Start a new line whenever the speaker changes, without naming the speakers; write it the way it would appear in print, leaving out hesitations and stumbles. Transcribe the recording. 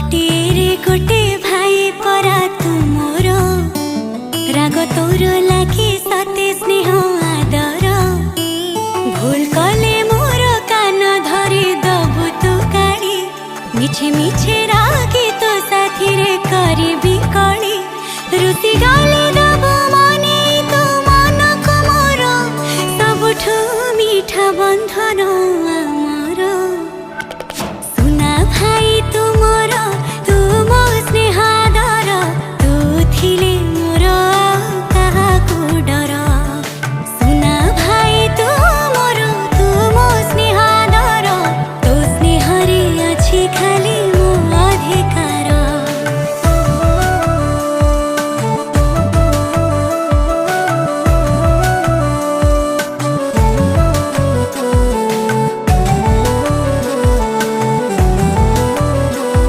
गोटे भाई परा तू मोर राग तोर लागे सते स्नेह आदर भूल कले मोर कान धरी दबु तू गाड़ी मिछे मिछे रागी तो साथी रे करी कली रुसी गले